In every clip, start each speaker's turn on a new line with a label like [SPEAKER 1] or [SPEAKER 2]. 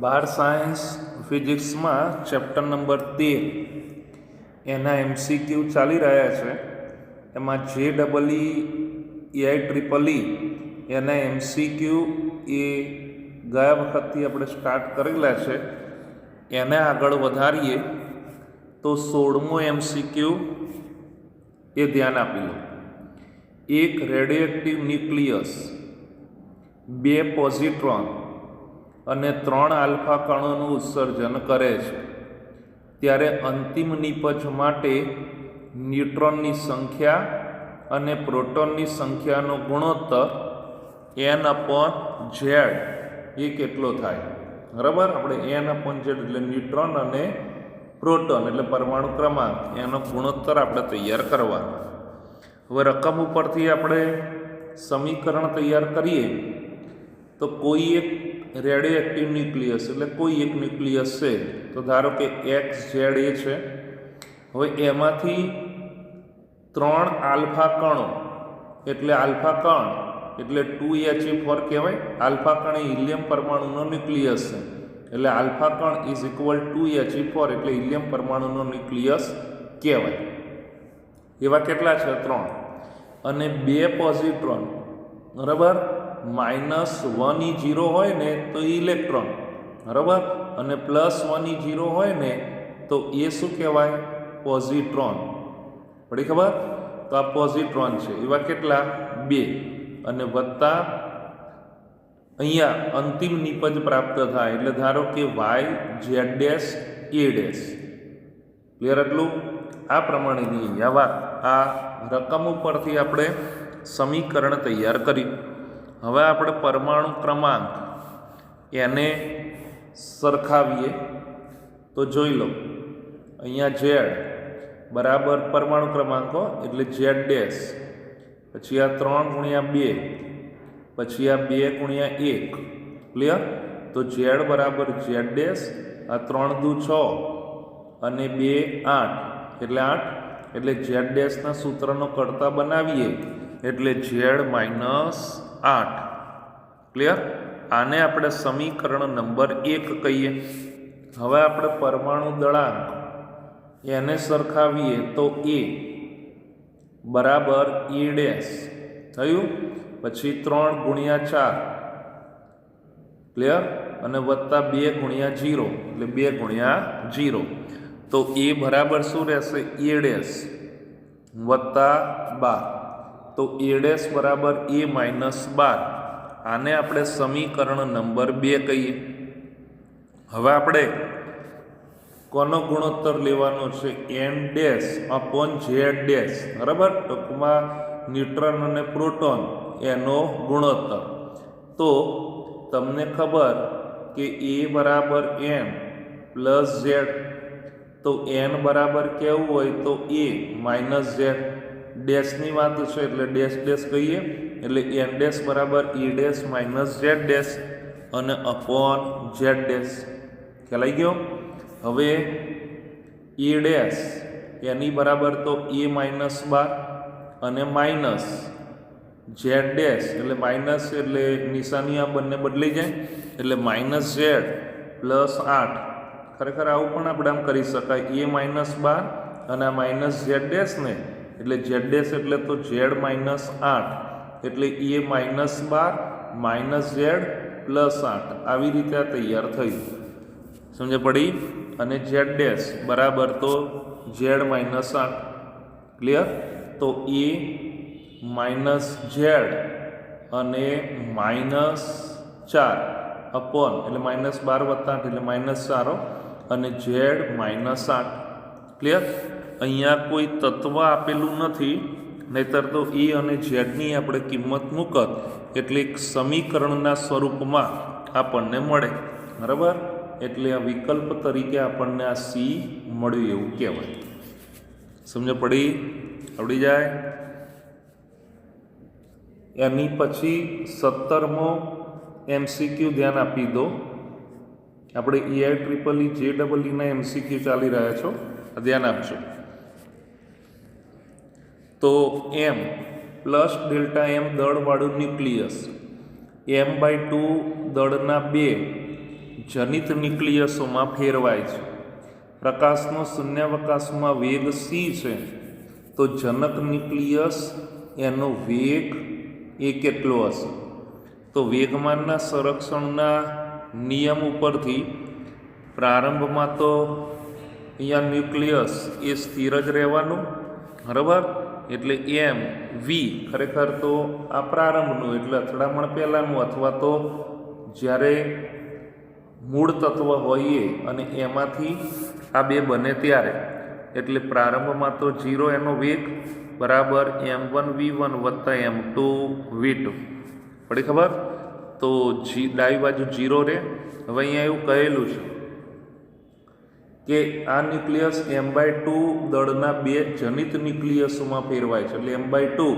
[SPEAKER 1] बार science physics में chapter number 13 एना MCQ चाली रहा है। एम JEE एना एमसीक्यू ए गया वखत अपने स्टार्ट करेला है। एने आगळ वधारीए तो 16मो एमसीक्यू ए ध्यान आपी लो। एक रेडियोएक्टिव न्यूक्लियस 2 पॉजिट्रॉन અને 3 આલ્ફા કણોનું ઉત્સર્જન કરે છે, ત્યારે અંતિમ નિપજ માટે ન્યુટ્રોનની સંખ્યા અને પ્રોટોનની સંખ્યાનો ગુણોત્તર n/z એ કેટલો થાય? બરાબર, આપણે n/z એટલે ન્યુટ્રોન અને પ્રોટોન એટલે પરમાણુ ક્રમાંક એનો ગુણોત્તર આપણે તૈયાર કરવાનો। હવે રકમ ઉપરથી આપણે સમીકરણ તૈયાર કરીએ તો કોઈ એક रेडियोएक्टिव न्यूक्लियस એટલે કોઈ એક ન્યુક્લિયસ છે, તો ધારો કે XZ એ છે। હવે એમાંથી 3 આલ્ફા કણો એટલે આલ્ફા કણ એટલે 2He4 કહેવાય। આલ્ફા કણ એ હિલિયમ પરમાણુનો ન્યુક્લિયસ છે, એટલે આલ્ફા કણ ઇઝ ઇક્વલ 2He4 એટલે હિલિયમ પરમાણુનો ન્યુક્લિયસ કહેવાય। એવા કેટલા છે? 3 અને 2 પોઝિટ્રોન, બરાબર। -1E0 હોય ને તો ઇલેક્ટ્રોન, બરાબર, અને +1E0 હોય ને તો એ શું કહેવાય? પોઝિટ્રોન। પડી ખબર? તો આ પોઝિટ્રોન છે, એવા કેટલા? 2 અને વત્તા અહીંયા અંતિમ નિપજ પ્રાપ્ત થાય એટલે ધારો કે YZ' A'। ક્લિયર? એટલું આ પ્રમાણેની અહીંયા વાત આ રકમ ઉપરથી આપણે સમીકરણ તૈયાર કર્યું। હવે આપણે પરમાણુ ક્રમાંક એને સરખાવીએ તો જોઈ લો, અહીંયા Z બરાબર પરમાણુ ક્રમાંકો એટલે Z', પછી આ 3 × 2, પછી આ 2 × 1। ક્લિયર? તો Z બરાબર Z', આ 3 દુ 6 અને 2 8 એટલે 8 એટલે Z' ના સૂત્રનો કરતા બનાવીએ એટલે Z - 8। ક્લિયર? આને આપણે સમીકરણ નંબર 1 કહીએ। હવે આપણે પરમાણુ દળાંક એને સરખાવીએ તો A બરાબર A' થયું, પછી 3 × 4, ક્લિયર, અને વત્તા 2 × 0 એટલે 2 × 0, તો A બરાબર શું રહેશે? A' વત્તા 12, તો A' બરાબર A - 12। આને આપણે સમીકરણ નંબર 2 કહીએ। હવે આપણે કોનો ગુણોત્તર લેવાનો છે? n'/z', બરાબર, ટૂંકમાં ન્યુટ્રોન અને પ્રોટોન એનો ગુણોત્તર। તો તમને ખબર કે A બરાબર n + z, તો n બરાબર કેવું હોય? તો A - z। ડેશની વાત છે એટલે ડેશ કહીએ એટલે n' બરાબર E' - z' અને અપોન z'। ખ્યાલ આવી ગયો? હવે E' એની બરાબર તો A - 12 અને માઇનસ z' એટલે માઇનસ એટલે નિશાની આ બંને બદલાઈ જાય એટલે -z + 8। ખરેખર આવું પણ આપણે આમ કરી શકાય, A - 12 અને આ -z' ને એટલે Z' એટલે તો Z - 8 એટલે A - 12 - z + 8 આવી રીતે આ તૈયાર થયું। સમજ પડી? અને Z' બરાબર તો Z - 8। ક્લિયર? તો A - z અને -4 અપોન એટલે -12 + 8 એટલે -4 અને Z - 8। ક્લિયર? અહીંયા કોઈ તત્વ આપેલું નથી, નહીતર તો E અને Z ની આપણે કિંમત મૂકત એટલે એક સમીકરણના સ્વરૂપમાં આપણને મળે, બરાબર, એટલે આ વિકલ્પ તરીકે આપણને આ C મળ્યું એવું કહેવાય। સમજ પડી? આવડી જાય? એની પછી 17મો એમસીક્યુ ધ્યાન આપી દો। આપણે EIEEE JEE ના એમસીક્યુ ચાલી રહ્યા છો, ધ્યાન આપજો। તો M + Δm દળવાળું ન્યુક્લિયસ m/2 દળના 2 જનિત ન્યુક્લિયસોમાં ફેરવાય છે. પ્રકાશનો શૂન્યાવકાશમાં વેગ c છે, તો જનક ન્યુક્લિયસ એનો વેગ એ કેટલો હશે? તો વેગમાનના સંરક્ષણના નિયમ ઉપરથી પ્રારંભમાં તો અહીંયા ન્યુક્લિયસ એ સ્થિર જ રહેવાનું, બરાબર. એટલે એમ વી ખરેખર તો આ પ્રારંભનું એટલે અથડામણ પહેલાંનું, અથવા તો જ્યારે મૂળ તત્વ હોઈએ અને એમાંથી આ બે બને ત્યારે, એટલે પ્રારંભમાં તો 0 એનો વેગ બરાબર m1v1 વત્તા m2 v2 પડી ખબર. તો ડાબી બાજુ 0 રહે. હવે અહીંયા એવું કહેલું છે કે આ ન્યુક્લિયસ m/2 દળના બે જનિત ન્યુક્લિયસોમાં ફેરવાય છે. એટલે m/2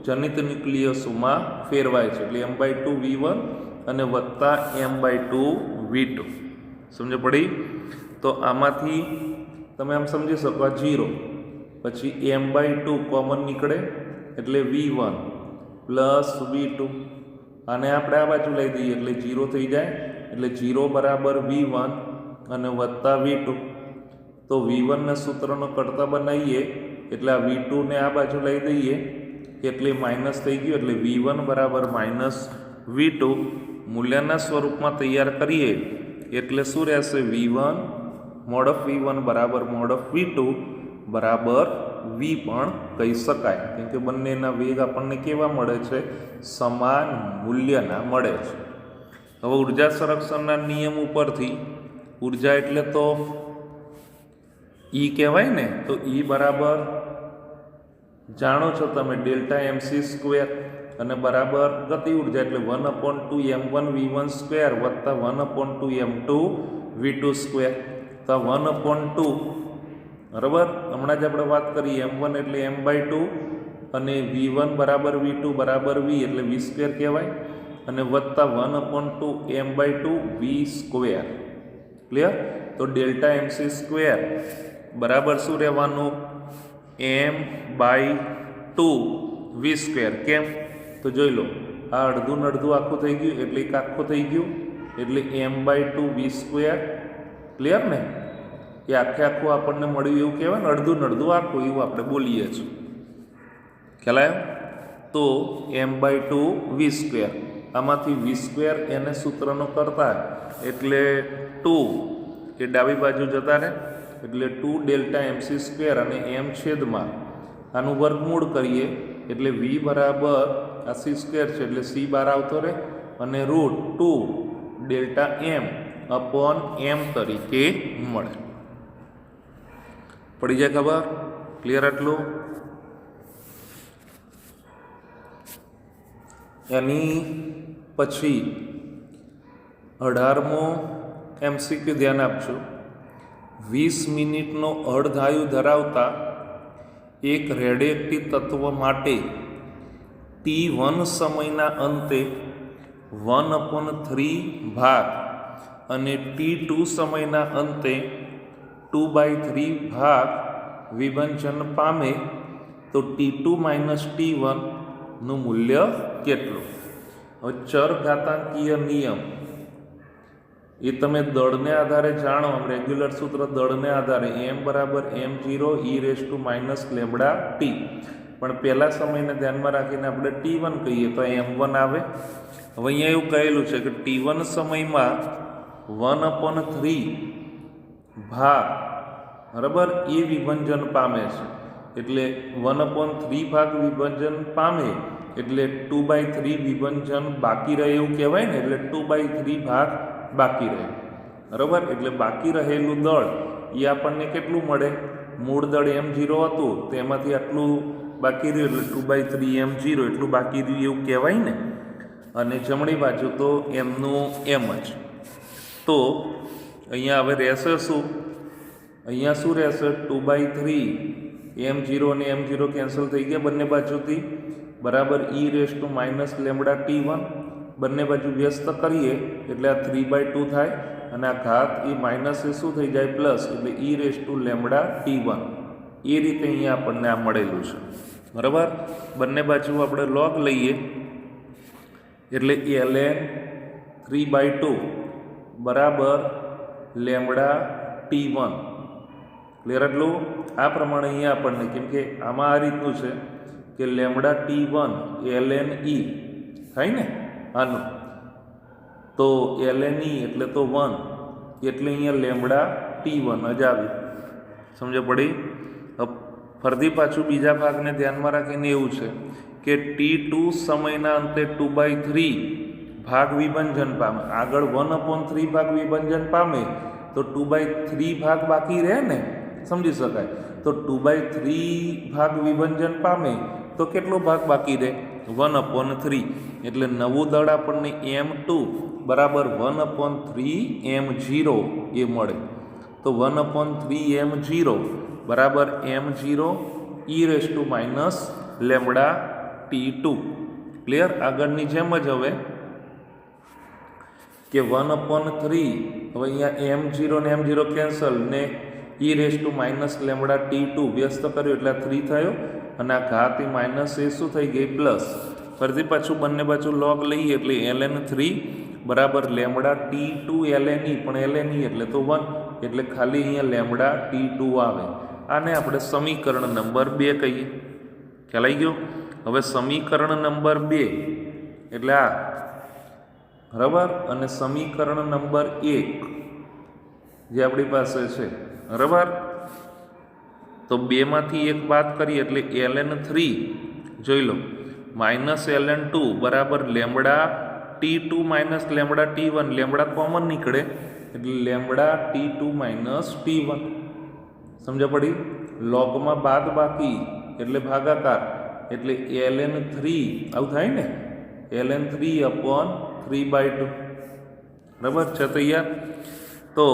[SPEAKER 1] જનિત ન્યુક્લિયસોમાં ફેરવાય છે. એટલે m/2 v1 અને વત્તા m/2 v2. સમજ પડી? તો આમાંથી તમે આમ સમજી શકો 0 પછી m/2 કોમન નીકળે એટલે v1 પ્લસ v2, અને આપણે આ બાજુ લઈ દઈએ એટલે 0 થઈ જાય. એટલે 0 બરાબર v1 અને વત્તા v2. તો v1 ને સૂત્રનો કરતા બનાવીએ એટલે આ v2 ને આ બાજુ લઈ દઈએ એટલે માઇનસ થઈ ગયું. એટલે v1 બરાબર માઇનસ v2 મૂલ્યના સ્વરૂપમાં તૈયાર કરીએ એટલે શું રહેશે? v1 મોડ ઓફ v1 બરાબર મોડ ઓફ v2 બરાબર v પણ કહી શકાય, કેમ કે બંનેના વેગ આપણને કેવા મળે છે? સમાન મૂલ્યના મળે છે. હવે ઉર્જા સંરક્ષણના નિયમ ઉપરથી ઉર્જા એટલે તો E કહેવાય ને, તો E બરાબર જાણો છો તમે Δmc² અને બરાબર ગતિ ઉર્જા એટલે 1/2m1v1² વત્તા 1/2m2v2². તો 1/2 બરાબર હમણાં જ આપણે વાત કરી m1 એટલે m/2 અને v1 બરાબર v2 બરાબર v એટલે v² કહેવાય, અને વત્તા 1/2m/2 v². ક્લિયર? તો Δmc² બરાબર શું રહેવાનું? m/2 v². કેમ? તો જોઈ લો, આ અડધું આખું થઈ ગયું એટલે એક આખું થઈ ગયું એટલે m/2 v². ક્લિયર ને? એ આખું આપણને મળ્યું એવું કહેવાય ને, અડધું આખું એવું આપણે બોલીએ છીએ. ખ્યાલ આવ્યો? તો m/2 v². આમાંથી v² એને સૂત્રનો કરતા એટલે 2 એ ડાબી બાજુ જતા રહે એટલે 2 Δmc² અને m છેદમાં આનું વર્ગમૂળ કરીએ એટલે v બરાબર આ c² છે એટલે c બાર આવતો રહે અને √2 Δm/m તરીકે મળે. પડી જાય ખબર? ક્લિયર? આટલું. એની પછી 18મો MCQ ધ્યાન આપજો. 20 મિનિટનો અર્ધઆયુ ધરાવતા એક રેડિએક્ટિવ તત્વ માટે t1 સમયના અંતે 1/3 ભાગ અને t2 સમયના અંતે 2/3 ભાગ વિભંજન પામે તો t2 - t1 નું મૂલ્ય કેટલું? હવે ચરઘાતાંકીય નિયમ એ તમે દળને આધારે જાણો. રેગ્યુલર સૂત્ર દળને આધારે m બરાબર m0 e⁻ - λt, પણ પહેલા સમયને ધ્યાનમાં રાખીને આપણે t1 કહીએ તો m1 આવે. હવે અહીંયા એવું કહેલું છે કે t1 સમયમાં 1/3 ભાગ બરાબર એ વિભંજન પામે છે. એટલે 1/3 ભાગ વિભંજન પામે એટલે 2/3 વિભંજન બાકી રહે એવું કહેવાય ને. એટલે 2/3 ભાગ બાકી રહે, બરાબર. એટલે બાકી રહેલું દળ એ આપણને કેટલું મળે? મૂળ દળ m0 હતું તેમાંથી આટલું બાકી રહ્યું એટલે 2/3 m0 એટલું બાકી રહ્યું એવું કહેવાય ને. અને જમણી બાજુ તો એમનું એમ જ. તો અહીંયા હવે રહેશે શું? અહીંયા શું રહેશે? 2/3 m0 અને m0 કેન્સલ થઈ ગયા બંને બાજુથી, બરાબર e⁻ λt1 બંને બાજુ વ્યસ્ત કરીએ એટલે આ 3/2 થાય અને આ ઘાત એ માઇનસ એ શું થઈ જાય? પ્લસ, એટલે e⁻ λt1. એ રીતે અહીંયા આપણને આ મળેલું છે, બરાબર. બંને બાજુ આપણે લોગ લઈએ એટલે ln 3/2 બરાબર લેમડા T1. ક્લિયર? એટલું આ પ્રમાણે અહીંયા આપણને, કેમ કે આમાં આ રીતનું છે કે લેમડા T1 ln e થાય ને આનું, તો ln e એટલે તો 1, એટલે અહીંયા લેમડા T1 જ આવ્યું. સમજ પડી? ફરતી પાછું બીજા ભાગને ધ્યાનમાં રાખીને એવું છે કે T2 સમયના અંતે 2/3 ભાગ વિભંજન પામે. આગળ 1/3 ભાગ વિભંજન પામે તો 2/3 ભાગ બાકી રહે ને, સમજી શકાય. તો 2/3 ભાગ વિભંજન પામે તો કેટલો ભાગ બાકી રહે? 1/3. એટલે નવું દળ આપણને M2 બરાબર 1/3 M0 એ મળે. તો 1/3 M0 બરાબર M0 e lambda T2. Clear? આગળની જેમ જ હવે કે 1/3, હવે અહીંયા M0 ને M0 કેન્સલ ને e લેમડા T2 વ્યસ્ત કર્યો એટલે 3 થયો, અને આ ઘાત એ માઇનસ એ શું થઈ ગઈ? પ્લસ. ફરીથી પાછું બંને બાજુ લોગ લઈએ એટલે ln3 બરાબર લેમડા T2 ln e, પણ ln e એટલે તો 1, એટલે ખાલી અહીંયા લેમડા T2 આવે. આને આપણે સમીકરણ નંબર 2 કહીએ. ખ્યાલ આવી ગયો? હવે સમીકરણ નંબર 2 એટલે આ, બરાબર, અને સમીકરણ નંબર 1 જે આપણી પાસે છે, બરાબર, તો 2 માંથી 1 બાદ કરીએ એટલે ln3 જોઈ લો માઇનસ ln2 બરાબર lambda T2 minus lambda T1, lambda common નીકળે એટલે લેમડા T2 માઇનસ T1. સમજ પડી? લોગમાં બાદ બાકી એટલે ભાગાકાર, એટલે ln3 આવું થાય ને, ln3/3/2. બરાબર છે તૈયાર? તો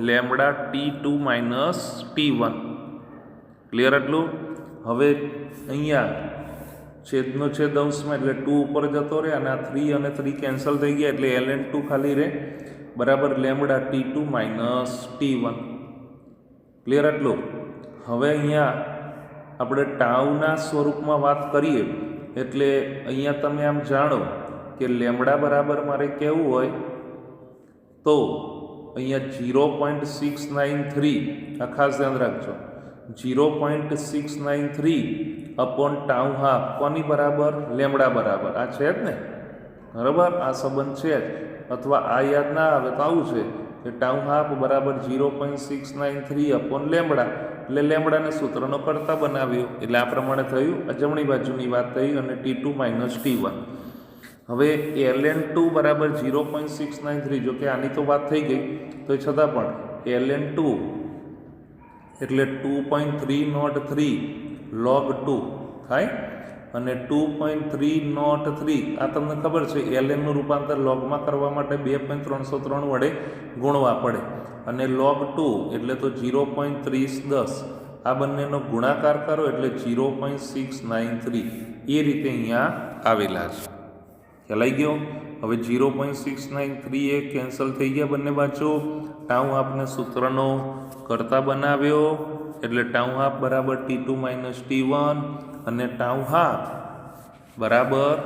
[SPEAKER 1] lambda T2 minus T1. Clear? એટલું. હવે અહીંયા છેદનો છેદ અંશમાં એટલે 2 ઉપર જતો રહે, અને આ 3 અને 3 કેન્સલ થઈ ગયા એટલે ln2 ખાલી રહે બરાબર lambda T2 minus T1. Clear? એટલું. હવે અહીંયા આપણે ટાઉના સ્વરૂપમાં વાત કરીએ એટલે અહીંયા તમે આમ જાણો કે લેમડા બરાબર મારે કેવું હોય તો અહીંયા 0.693, આ ખાસ ધ્યાન રાખજો, 0.693 અપોન ટાઉ હાફ કોની બરાબર? લેમડા બરાબર. આ છે જ ને, બરાબર, આ સંબંધ છે જ. અથવા આ યાદ ના આવે તો આવું છે કે ટાઉ હાફ બરાબર 0.693 અપોન લેમડા, એટલે લેમડાને સૂત્રનો કરતા બનાવ્યો એટલે આ પ્રમાણે થયું. જમણી બાજુની વાત થઈ અને T2 માઇનસ T1. હવે ln2 બરાબર 0.693, જો કે આની તો વાત થઈ ગઈ તો છતાં પણ ln2 એટલે 2.303 log 2 થાય, અને 2.303 આ તમને ખબર છે lnનું રૂપાંતર લોગમાં કરવા માટે 2.303 વડે ગુણવા પડે, અને log 2 એટલે તો 0.3010, આ બંનેનો ગુણાકાર કરો એટલે 0.693. એ રીતે અહીંયા આવેલા છે. ખ્યાલ આવી ગયો? હવે 0.693 એ કેન્સલ થઈ ગયા બંને બાજુ. ટાઉ હાફને સૂત્રનો કરતા બનાવ્યો એટલે ટાઉ હાફ બરાબર T2 માઇનસ T1, અને ટાઉ હાફ બરાબર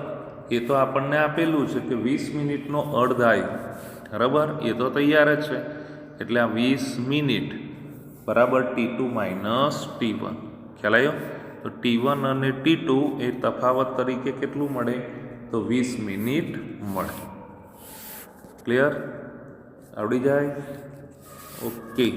[SPEAKER 1] એ તો આપણને આપેલું છે કે 20 મિનિટનો અડધાય, બરાબર, એ તો તૈયાર જ છે. એટલે આ 20 મિનિટ બરાબર T2 માઇનસ T1. ખ્યાલ આવ્યો? તો T1 અને T2 એ તફાવત તરીકે કેટલું મળે? તો 20 મિનિટ મળે. ક્લિયર? આવડી જાય? ઓકે.